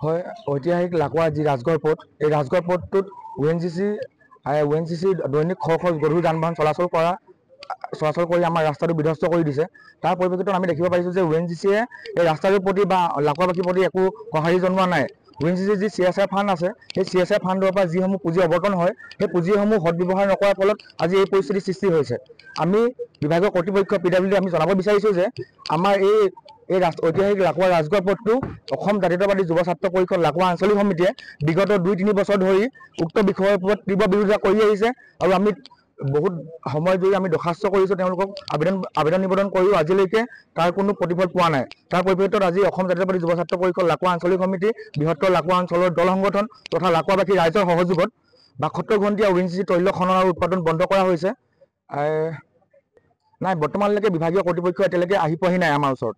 হয় ঐতিহাসিক লাকুৱা যি ৰাজগড় পথ এই ৰাজগড় পথটোত ONGC দৈনিক শ শ গধুৰ যান বাহন চলাচল কৰি আমাৰ ৰাস্তাটো বিধ্বস্ত কৰি দিছে। তাৰ পৰিপ্ৰেক্ষিতত আমি দেখিব পাৰিছোঁ যে ONGCয়ে এই ৰাস্তাটোৰ প্ৰতি বা লাকুৱাবাসীৰ প্ৰতি একো সঁহাৰি জনোৱা নাই। ONGCৰ যি CSR ফাণ্ড আছে সেই CSR ফাণ্ডৰ পৰা যিসমূহ পুঁজি অৱৰ্তন হয় সেই পুঁজিসমূহ সদব্যৱহাৰ নকৰাৰ ফলত আজি এই পৰিস্থিতিৰ সৃষ্টি হৈছে। আমি বিভাগীয় কৰ্তৃপক্ষ PWD আমি জনাব বিচাৰিছোঁ যে আমাৰ এই ঐতিহাসিক লাকুৱা ৰাজগড় পথটো অসম জাতীয়তাবাদী যুৱ ছাত্ৰ পৰিষদ লাকুৱা আঞ্চলিক সমিতিয়ে বিগত 2-3 বছৰ ধৰি উক্ত বিষয়ৰ ওপৰত তীব্ৰ বিৰোধিতা কৰি আহিছে আৰু আমি বহুত সময় ধৰি আমি দৰখাস্ত কৰিছোঁ, তেওঁলোকক আবেদন নিবেদন কৰিও আজিলৈকে তাৰ কোনো প্ৰতিফল পোৱা নাই। তাৰ পৰিপ্ৰেক্ষিতত আজি অসম জাতীয়তাবাদী যুৱ ছাত্ৰ পৰিষদ লাকুৱা আঞ্চলিক সমিতি, বৃহত্তৰ লাকুৱা অঞ্চলৰ দল সংগঠন তথা লাকুৱাবাসী ৰাইজৰ সহযোগত 72 ঘণ্টীয়া ONGC তৈল খনন আৰু উৎপাদন বন্ধ কৰা হৈছে। নাই বৰ্তমানলৈকে বিভাগীয় কৰ্তৃপক্ষ এতিয়ালৈকে আহি পোৱাহি নাই আমাৰ ওচৰত।